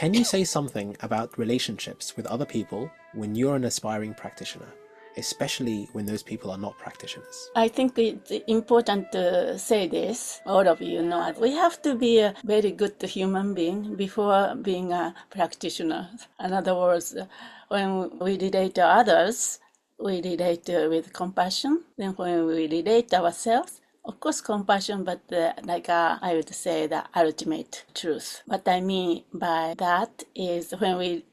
Can you say something about relationships with other people when you're an aspiring practitioner, especially when those people are not practitioners? I think it's important to say this. All of you know, we have to be a very good human being before being a practitioner. In other words, when we relate to others, we relate with compassion. Then when we relate to ourselves, of course, compassion, but I would say the ultimate truth. What I mean by that is when we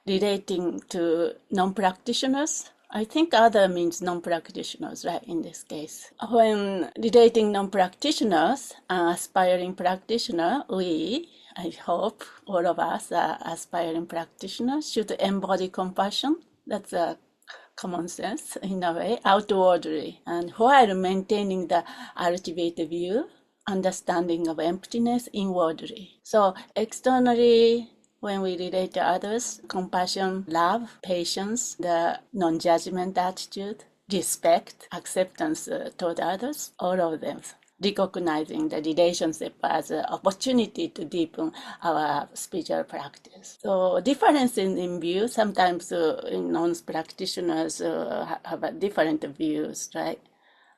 relating to non-practitioners, I think other means non-practitioners, right, in this case. When relating non-practitioners and aspiring practitioner, I hope all of us aspiring practitioners should embody compassion. That's a common sense in a way, outwardly, and while maintaining the ultimate view, understanding of emptiness inwardly. So externally, when we relate to others, compassion, love, patience, the non-judgment attitude, respect, acceptance toward others, all of them. Recognizing the relationship as an opportunity to deepen our spiritual practice. So differences in view, sometimes non-practitioners have different views, right?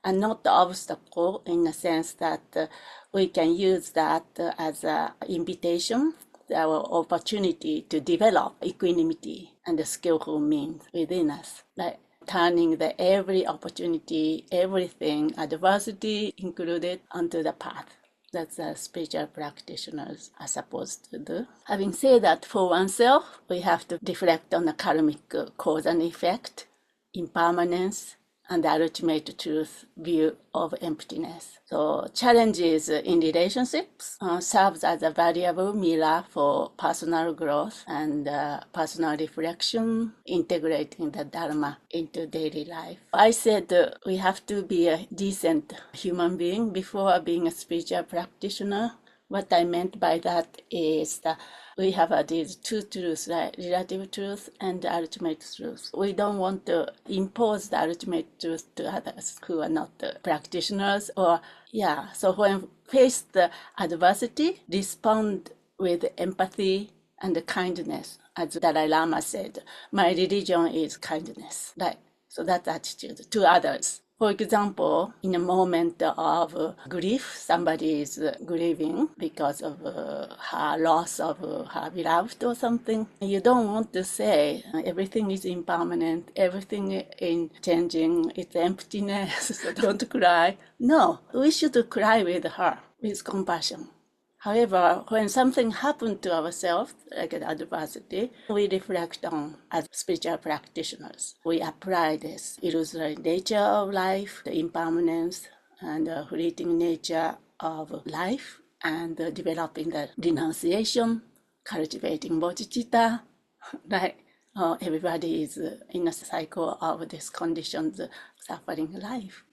And not the obstacle in the sense that we can use that as an invitation, our opportunity to develop equanimity and the skillful means within us. Like turning the every opportunity, everything, adversity included, onto the path. That's what spiritual practitioners are supposed to do. Having said that, for oneself, we have to reflect on the karmic cause and effect, impermanence, and the ultimate truth view of emptiness. So challenges in relationships serves as a valuable mirror for personal growth and personal reflection, integrating the Dharma into daily life. I said we have to be a decent human being before being a spiritual practitioner. What I meant by that is that we have these two truths, right? Relative truth and the ultimate truth. We don't want to impose the ultimate truth to others who are not practitioners so when faced the adversity, respond with empathy and kindness. As Dalai Lama said, my religion is kindness, right? So that attitude to others. For example, in a moment of grief, somebody is grieving because of her loss of her beloved or something. You don't want to say everything is impermanent, everything is changing, it's emptiness, so don't cry. No, we should cry with her, with compassion. However, when something happened to ourselves, like an adversity, we reflect on as spiritual practitioners. We apply this illusory nature of life, the impermanence and the fleeting nature of life, and developing the renunciation, cultivating bodhicitta, right? Everybody is in a cycle of these conditions, suffering life,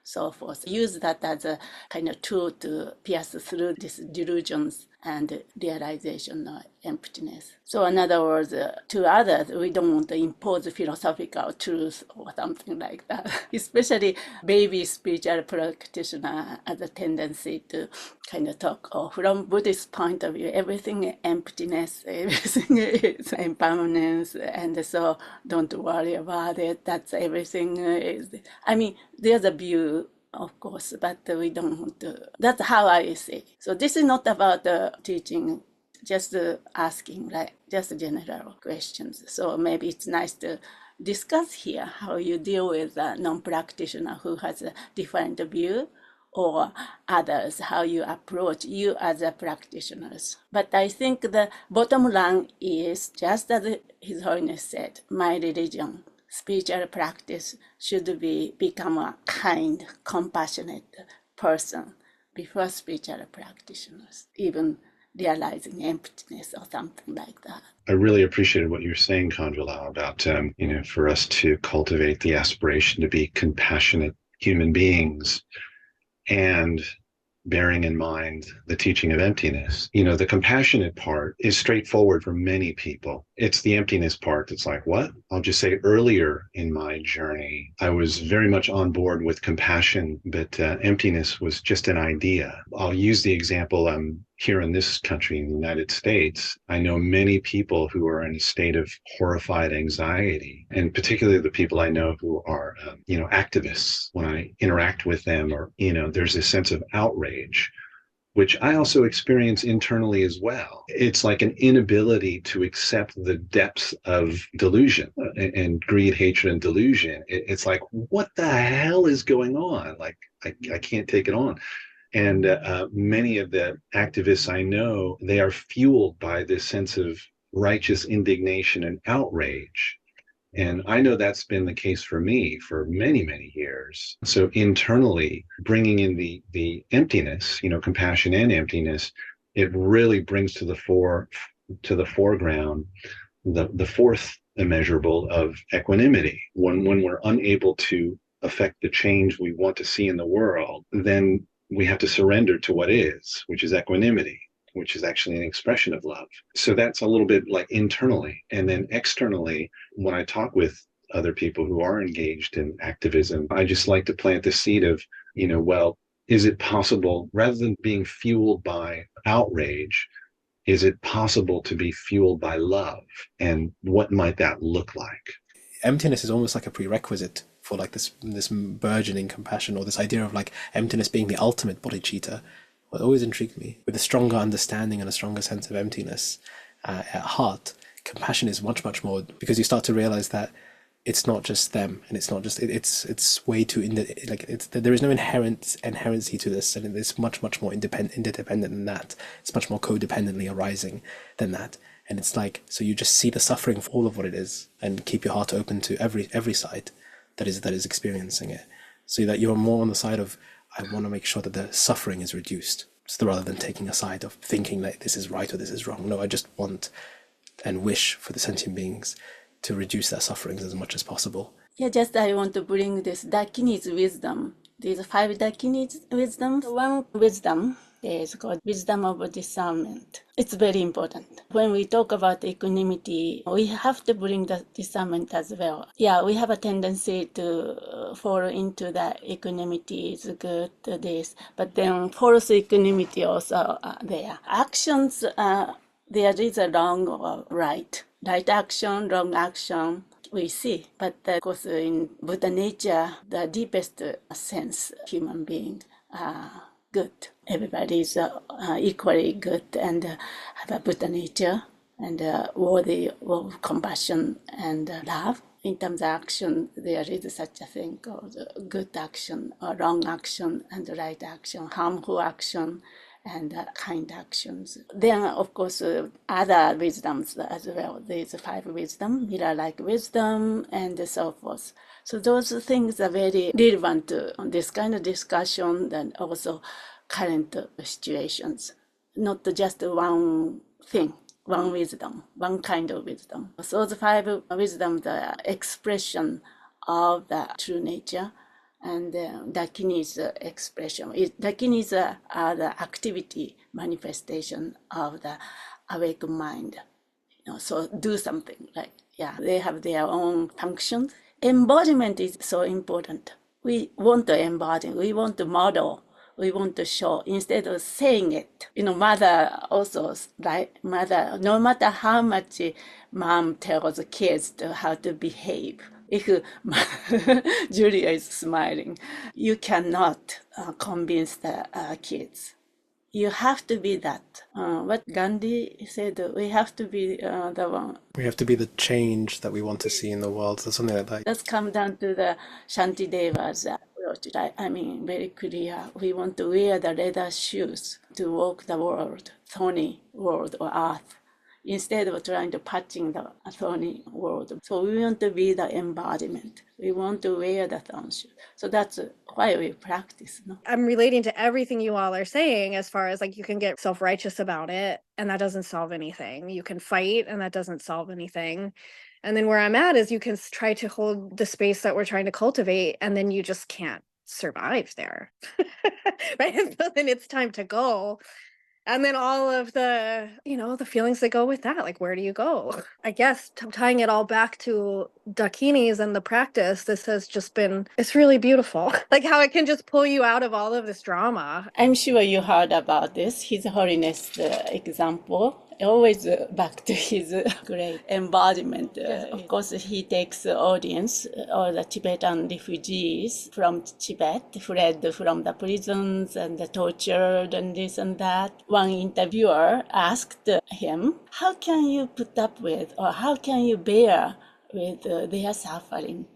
so forth. Use that as a kind of tool to pierce through these delusions and realization of emptiness. So in other words, to others, we don't want to impose philosophical truth or something like that. Especially baby spiritual practitioner has a tendency to kind of talk, from Buddhist point of view, everything is emptiness, everything is impermanence, and so don't worry about it, that's everything is. I mean, there's a view, of course, but we don't want to. That's how I see. So this is not about teaching, just asking, like just general questions. So maybe it's nice to discuss here how you deal with a non-practitioner who has a different view, or others, how you approach you as a practitioners. But I think the bottom line is, just as His Holiness said, my religion, spiritual practice should become a kind, compassionate person before spiritual practitioners, even realizing emptiness or something like that. I really appreciated what you're saying, Khandro-la, about, for us to cultivate the aspiration to be compassionate human beings and bearing in mind the teaching of emptiness. The compassionate part is straightforward for many people. It's the emptiness part that's like, what? I'll just say earlier in my journey, I was very much on board with compassion, but emptiness was just an idea. I'll use the example, here in this country, in the United States, I know many people who are in a state of horrified anxiety, and particularly the people I know who are, activists. When I interact with them, or, there's a sense of outrage, which I also experience internally as well. It's like an inability to accept the depths of delusion and greed, hatred, and delusion. It's like, what the hell is going on? Like, I can't take it on. And many of the activists I know, they are fueled by this sense of righteous indignation and outrage. And I know that's been the case for me for many, many years. So internally, bringing in the emptiness, compassion and emptiness, it really brings to the foreground the fourth immeasurable of equanimity. When we're unable to affect the change we want to see in the world, then we have to surrender to what is, which is equanimity, which is actually an expression of love. So that's a little bit like internally. And then externally, when I talk with other people who are engaged in activism, I just like to plant the seed of, well, is it possible, rather than being fueled by outrage, is it possible to be fueled by love? And what might that look like? Emptiness is almost like a prerequisite for like this burgeoning compassion, or this idea of like emptiness being the ultimate bodhicitta. What always intrigued me, with a stronger understanding and a stronger sense of emptiness at heart, compassion is much, much more, because you start to realize that it's not just them, and it's not just it's way too there is no inherency to this, and it's much, much more interdependent than that. It's much more codependently arising than that. And it's like, so you just see the suffering for all of what it is, and keep your heart open to every side that is experiencing it, so that you're more on the side of, I want to make sure that the suffering is reduced, so rather than taking a side of thinking that this is right or this is wrong. No, I just want and wish for the sentient beings to reduce their sufferings as much as possible. Yeah, just I want to bring this Dakini's wisdom. These 5 Dakini's wisdoms. One wisdom is called wisdom of discernment. It's very important. When we talk about equanimity, we have to bring the discernment as well. Yeah, we have a tendency to fall into that equanimity is good, this, but then false equanimity also there. Actions, there is a wrong or right. Right action, wrong action, we see. But of course, in Buddha nature, the deepest sense, human being good. Everybody is equally good and have a Buddha nature and worthy of compassion and love. In terms of action, there is such a thing called good action, or wrong action, and right action, harmful action, and kind actions. Then, of course, other wisdoms as well. There's 5 wisdom, mirror-like wisdom, and so forth. So those things are very relevant to this kind of discussion and also current situations. Not just one thing, one wisdom, one kind of wisdom. So the 5 wisdoms are expression of the true nature. And Dakini's expression. Dakini's are the activity manifestation of the awake mind. So do something, like, they have their own functions. Embodiment is so important. We want to embody, we want to model, we want to show instead of saying it. Mother also, right? Mother, no matter how much mom tells kids how to behave, if Julia is smiling, you cannot convince the kids. You have to be that. What Gandhi said, we have to be the one. We have to be the change that we want to see in the world, or something like that. Let's come down to the Shantideva's approach, right? I mean, very clear. We want to wear the leather shoes to walk the world, thorny world or earth, instead of trying to patching the thorny world. So we want to be the embodiment. We want to wear the thorn shoe. So that's why we practice. No? I'm relating to everything you all are saying, as far as like you can get self-righteous about it and that doesn't solve anything. You can fight and that doesn't solve anything. And then where I'm at is you can try to hold the space that we're trying to cultivate, and then you just can't survive there. Right? So then it's time to go. And then all of the, the feelings that go with that, like, where do you go? I guess tying it all back to dakinis and the practice, this has just been, it's really beautiful. Like how it can just pull you out of all of this drama. I'm sure you heard about this, His Holiness example. Always back to his great embodiment. Of course, he takes the audience, all the Tibetan refugees from Tibet, fled from the prisons and the tortured and this and that. One interviewer asked him, how can you put up with, or how can you bear with their suffering?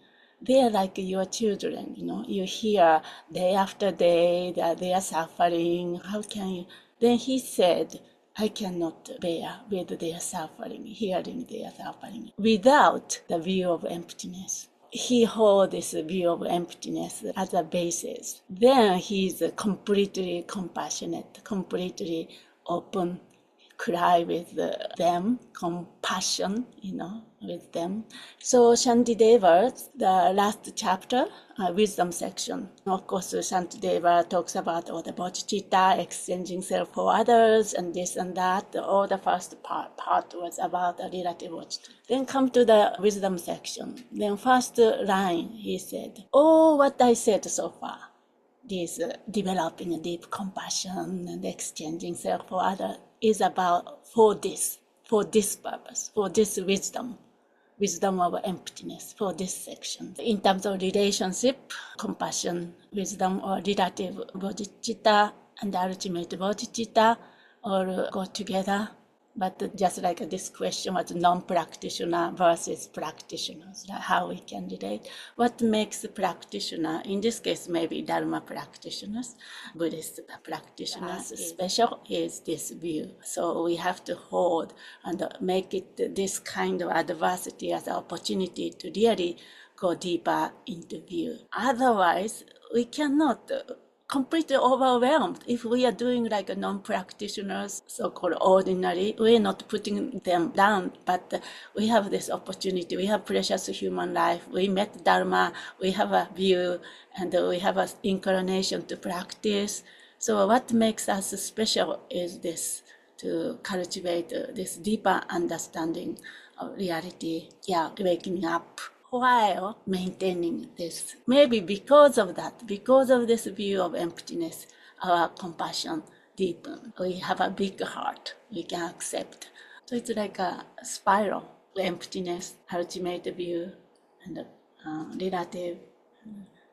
They are like your children, you hear day after day that they are suffering. How can you? Then he said, I cannot bear with their suffering, hearing their suffering, without the view of emptiness. He holds this view of emptiness as a basis. Then he is completely compassionate, completely open, cry with them, compassion, with them. So Shantideva, the last chapter, wisdom section. Of course, Shantideva talks about all the bodhicitta, exchanging self for others, and this and that. All the first part was about the relative bodhicitta. Then come to the wisdom section. Then first line, he said, oh, what I said so far, this developing a deep compassion and exchanging self for others, is about for this purpose, for this wisdom of emptiness, for this section. In terms of relationship, compassion, wisdom, or relative bodhicitta and ultimate bodhicitta all go together. But just like this question was non-practitioner versus practitioners, how we can relate. What makes a practitioner, in this case maybe Dharma practitioners, Buddhist practitioners, special is this view. So we have to hold and make it this kind of adversity as an opportunity to really go deeper into view. Otherwise, we cannot completely overwhelmed. If we are doing like a non-practitioners, so-called ordinary, we're not putting them down, but we have this opportunity. We have precious human life. We met Dharma, we have a view, and we have an inclination to practice. So what makes us special is this, to cultivate this deeper understanding of reality, waking up, while maintaining this. Maybe because of that, because of this view of emptiness, our compassion deepens. We have a big heart, we can accept. So it's like a spiral, emptiness, ultimate view, and relative,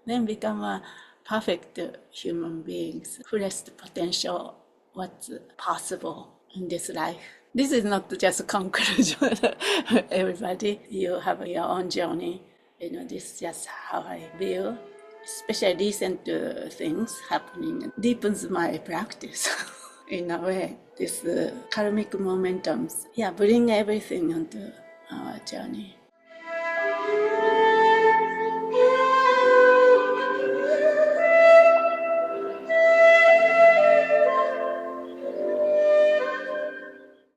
then become a perfect human beings, fullest potential, what's possible in this life. This is not just a conclusion. Everybody, you have your own journey. This is just how I feel. Especially recent things happening deepens my practice in a way. This karmic momentums, bring everything onto our journey.